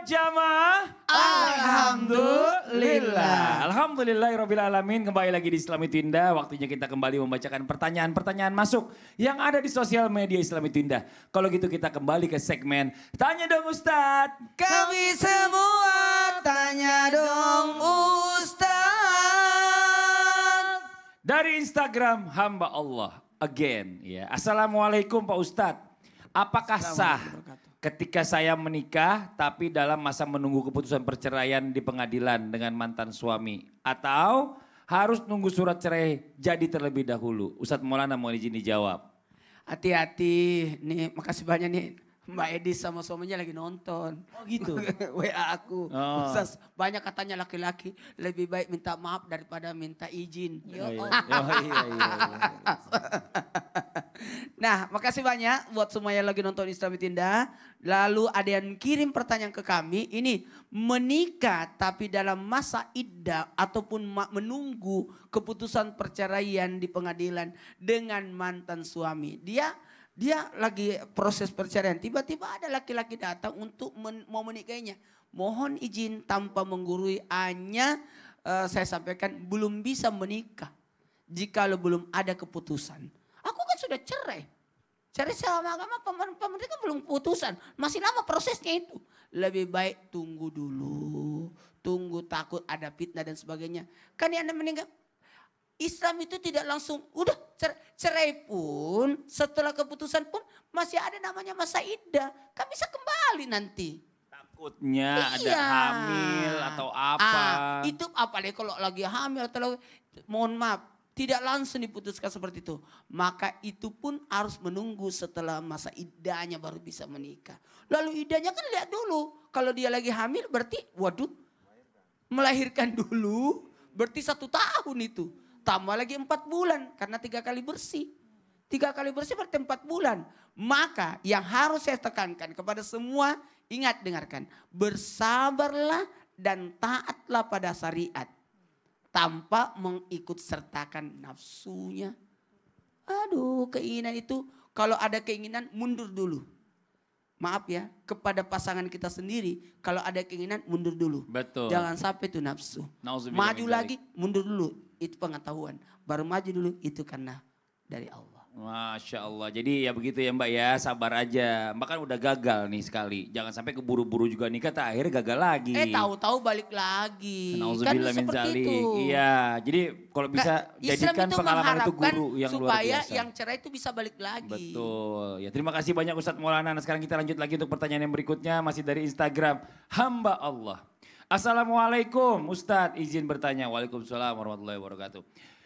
jamaah. Alhamdulillah. Alhamdulillahirabbil alamin. Kembali lagi di Islam Itu Indah. Waktunya kita kembali membacakan pertanyaan-pertanyaan masuk yang ada di sosial media Islam Itu Indah. Kalau gitu kita kembali ke segmen Tanya Dong Ustadz. Kami semua tanya dong Ustadz. Dari Instagram hamba Allah again ya. Assalamualaikum Pak Ustadz. Apakah sah ketika saya menikah tapi dalam masa menunggu keputusan perceraian di pengadilan dengan mantan suami? Atau harus nunggu surat cerai jadi terlebih dahulu? Ustadz Maulana mau izin dijawab. Hati-hati nih, makasih banyak nih Mbak Edis sama suaminya lagi nonton. Oh gitu? WA aku. Oh. Ustaz, banyak katanya laki-laki lebih baik minta maaf daripada minta izin. Oh, iya. Nah, makasih banyak buat semua yang lagi nonton Islam Itu Indah. Lalu ada yang kirim pertanyaan ke kami. Ini menikah tapi dalam masa iddah ataupun menunggu keputusan perceraian di pengadilan dengan mantan suami. Dia lagi proses perceraian. Tiba-tiba ada laki-laki datang untuk mau menikahinya. Mohon izin tanpa menggurui. Hanya saya sampaikan belum bisa menikah. Jikalau belum ada keputusan. Aku kan sudah cerai. Cerai selama agama pemerintah kan belum keputusan. Masih lama prosesnya itu. Lebih baik tunggu dulu. Tunggu takut ada fitnah dan sebagainya. Kan yang meninggal. Islam itu tidak langsung udah cerai pun setelah keputusan pun masih ada namanya masa iddah. Kan bisa kembali nanti. Takutnya ada hamil atau apa. Itu apalagi kalau lagi hamil atau mohon maaf tidak langsung diputuskan seperti itu. Maka itu pun harus menunggu setelah masa iddahnya baru bisa menikah. Lalu iddahnya kan lihat dulu. Kalau dia lagi hamil berarti waduh melahirkan dulu berarti 1 tahun itu. Tambah lagi 4 bulan karena 3 kali bersih. 3 kali bersih berarti 4 bulan. Maka yang harus saya tekankan kepada semua, ingat dengarkan. Bersabarlah dan taatlah pada syariat. Tanpa mengikut sertakan nafsunya. Aduh, keinginan itu kalau ada keinginan mundur dulu. Maaf ya, kepada pasangan kita sendiri kalau ada keinginan mundur dulu. Betul. Jangan sampai itu nafsu. Maju lagi, mundur dulu. Itu pengetahuan. Baru maju dulu, itu karena dari Allah. Masya Allah. Jadi ya begitu ya Mbak ya, sabar aja. Mbak kan udah gagal nih sekali. Jangan sampai keburu-buru juga nikah, akhirnya gagal lagi. Tahu-tahu balik lagi. Kan Nauzubillah min seperti zalik. itu. Iya, jadi kalau bisa jadikan pengalaman itu guru yang luar biasa. Supaya yang cerai itu bisa balik lagi. Betul. Ya terima kasih banyak Ustadz Maulana. Nah, sekarang kita lanjut lagi untuk pertanyaan yang berikutnya. Masih dari Instagram. Hamba Allah. Assalamualaikum Ustadz. Izin bertanya. Waalaikumsalam warahmatullahi wabarakatuh.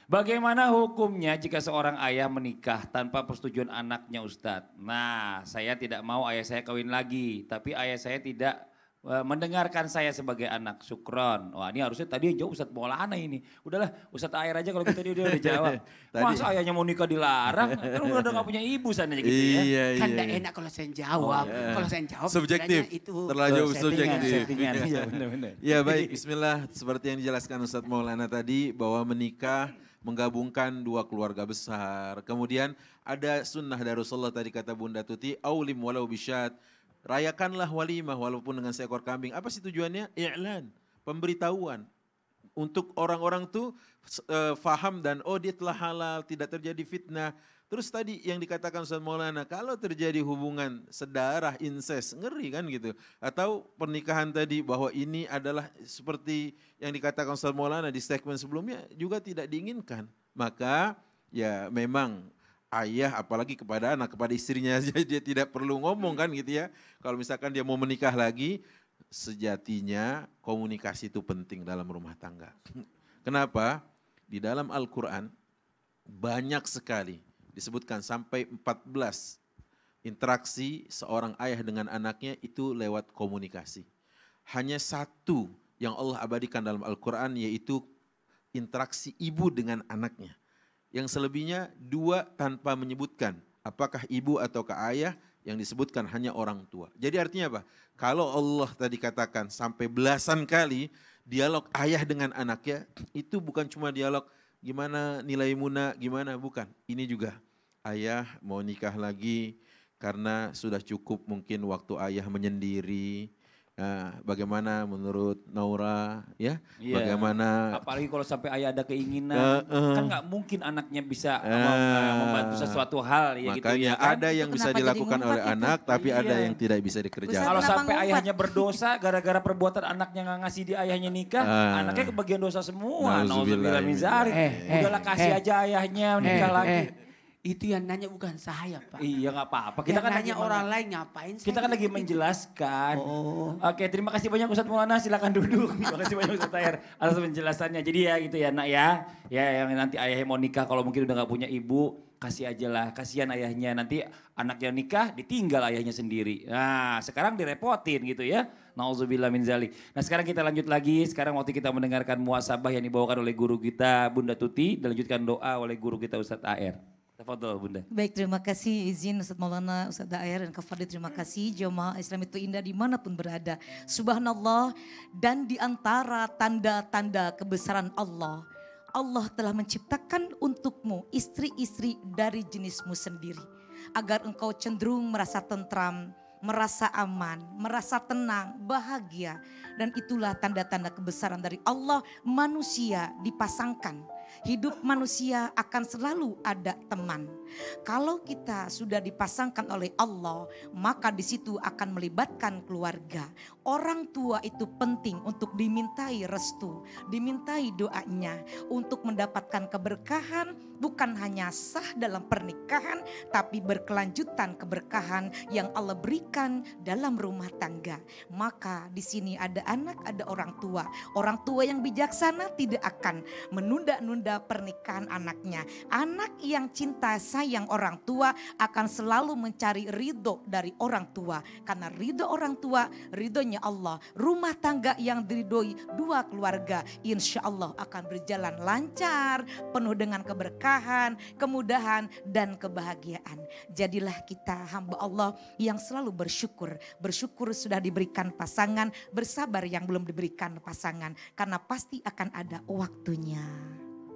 Bagaimana hukumnya jika seorang ayah menikah tanpa persetujuan anaknya Ustadz? Nah, saya tidak mau ayah saya kawin lagi. Tapi ayah saya tidak mendengarkan saya sebagai anak. Syukron. Wah ini harusnya tadi yang jawab Ustadz Maulana ini. Udahlah Ustadz Air aja kalau gitu dia udah jawab. Masa ayahnya mau nikah dilarang? Kan udah gak punya ibu sana gitu ya. Iya, kan gak enak kalau saya jawab. Kalau saya jawab subjektif. itu Terlalu subjektif. Iya benar-benar. Ya baik, bismillah. Seperti yang dijelaskan Ustadz Maulana tadi bahwa menikah menggabungkan 2 keluarga besar. Kemudian ada sunnah dari Rasulullah tadi kata Bunda Tuti, aulim walau bisyad. Rayakanlah walimah walaupun dengan seekor kambing. Apa sih tujuannya? I'lan, pemberitahuan. Untuk orang-orang tuh faham dan oh dia telah halal, tidak terjadi fitnah. Terus tadi yang dikatakan Ustaz Maulana, kalau terjadi hubungan sedarah, incest, ngeri kan gitu. Atau pernikahan tadi bahwa ini adalah seperti yang dikatakan Ustaz Maulana di segmen sebelumnya juga tidak diinginkan. Maka ya memang ayah apalagi kepada anak, kepada istrinya saja dia tidak perlu ngomong kan gitu ya. Kalau misalkan dia mau menikah lagi, sejatinya komunikasi itu penting dalam rumah tangga. Kenapa? Di dalam Al-Quran banyak sekali disebutkan sampai 14 interaksi seorang ayah dengan anaknya itu lewat komunikasi. Hanya 1 yang Allah abadikan dalam Al-Quran yaitu interaksi ibu dengan anaknya. Yang selebihnya 2 tanpa menyebutkan apakah ibu ataukah ayah, yang disebutkan hanya orang tua. Jadi artinya apa? Kalau Allah tadi katakan sampai belasan kali dialog ayah dengan anaknya, itu bukan cuma dialog gimana nilai Muna, gimana, bukan. Ini juga ayah mau nikah lagi karena sudah cukup mungkin waktu ayah menyendiri, Bagaimana menurut Naura ya? Iya. Bagaimana Apalagi kalau sampai ayah ada keinginan, kan nggak mungkin anaknya bisa membantu sesuatu hal ya gitu makanya ya kan. ada yang bisa Kenapa jadi dilakukan ngumpat oleh itu? anak tapi ada Iya. yang tidak bisa dikerjakan. Kalau Kenapa sampai ngumpat? ayahnya berdosa gara-gara perbuatan anaknya nggak ngasih di ayahnya nikah, anaknya kebagian dosa semua. Nauzubillah Nauzubillah min zalik. Udahlah kasih aja ayahnya nikah lagi. Itu yang nanya bukan saya, Pak. Iya nggak apa-apa. Kita Kita kan nanya lagi orang lain ngapain kita kan lagi menjelaskan. Oh. Oke, terima kasih banyak Ustadz Maulana, silakan duduk. Terima kasih banyak Ustadz Tahir atas penjelasannya. Jadi ya gitu ya nak ya. Ya yang nanti ayahnya mau nikah kalau mungkin udah nggak punya ibu, kasih aja lah. Kasihan ayahnya nanti anaknya nikah ditinggal ayahnya sendiri. Nah sekarang direpotin gitu ya. Nauzubillah min zalik. Nah sekarang kita lanjut lagi. Sekarang waktu kita mendengarkan muhasabah yang dibawakan oleh guru kita Bunda Tuti. Dan lanjutkan doa oleh guru kita Ustadz AR. Tafadhol Bunda. Baik, terima kasih izin Ustaz Maulana, Ustaz Daer dan Kak Fadli, terima kasih jemaah Islam itu indah dimanapun berada. Subhanallah, dan di antara tanda-tanda kebesaran Allah, Allah telah menciptakan untukmu istri-istri dari jenismu sendiri. Agar engkau cenderung merasa tentram, merasa aman, merasa tenang, bahagia. Dan itulah tanda-tanda kebesaran dari Allah, manusia dipasangkan. Hidup manusia akan selalu ada teman. Kalau kita sudah dipasangkan oleh Allah, maka di situ akan melibatkan keluarga. Orang tua itu penting untuk dimintai restu, dimintai doanya untuk mendapatkan keberkahan, bukan hanya sah dalam pernikahan, tapi berkelanjutan keberkahan yang Allah berikan dalam rumah tangga. Maka di sini ada anak, ada orang tua. Orang tua yang bijaksana tidak akan menunda-nunda pernikahan anaknya. Anak yang cinta sayang orang tua akan selalu mencari ridho dari orang tua. Karena ridho orang tua, ridhonya Allah. Rumah tangga yang diridhoi dua keluarga, insya Allah akan berjalan lancar, penuh dengan keberkahan, kemudahan, dan kebahagiaan. Jadilah kita hamba Allah yang selalu bersyukur. Bersyukur sudah diberikan pasangan, bersabar yang belum diberikan pasangan. Karena pasti akan ada waktunya.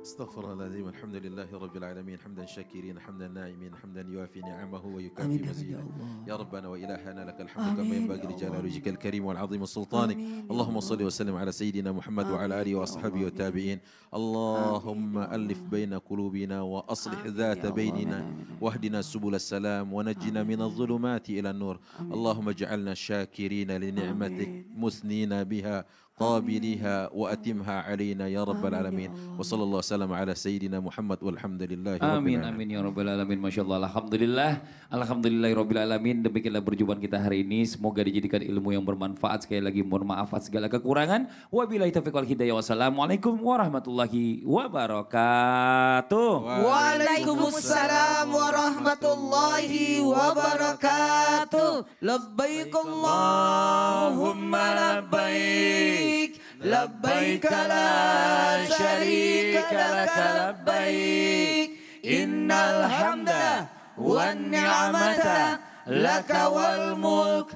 Astaghfirullahaladzim, alhamdulillahi rabbil alamin, hamdan syakirin, hamdan na'imin, hamdan yuafi ni'amahu wa yukafi mazid. Ya Rabbana wa ilahana lakal hamdu kama yanbaghi li jalali wajhikal karim wal azim sultanik. Allahumma salli wa sallim ala sayyidina Muhammad wa ala alihi wa ashabihi wa tabi'in. Allahumma alif baina qulubina wa aslih dhata bainina wahdina subul salam wa najjina min adh-dhulumati ila an-nur. Allahumma ij'alna syakirina li ni'matik musnina biha قابلها وأتمها علينا يا رب العالمين وصلى الله وسلم على سيدنا محمد والحمد لله رب Amin, العالمين. amin ya Rabbal Alamin. Masya Allah, Alhamdulillah. Alhamdulillahi Rabbil Alamin. Demikianlah perjumpaan kita hari ini. Semoga dijadikan ilmu yang bermanfaat. Sekali lagi mohon maaf atas segala kekurangan. Wabillahi taufiq wal hidayah. Wassalamualaikum warahmatullahi wabarakatuh. Waalaikumsalam warahmatullahi wabarakatuh. Labbaik Allahumma labbaik. Labbaik la syarika laka labbaik. Innal hamda wan ni'mata laka wal mulk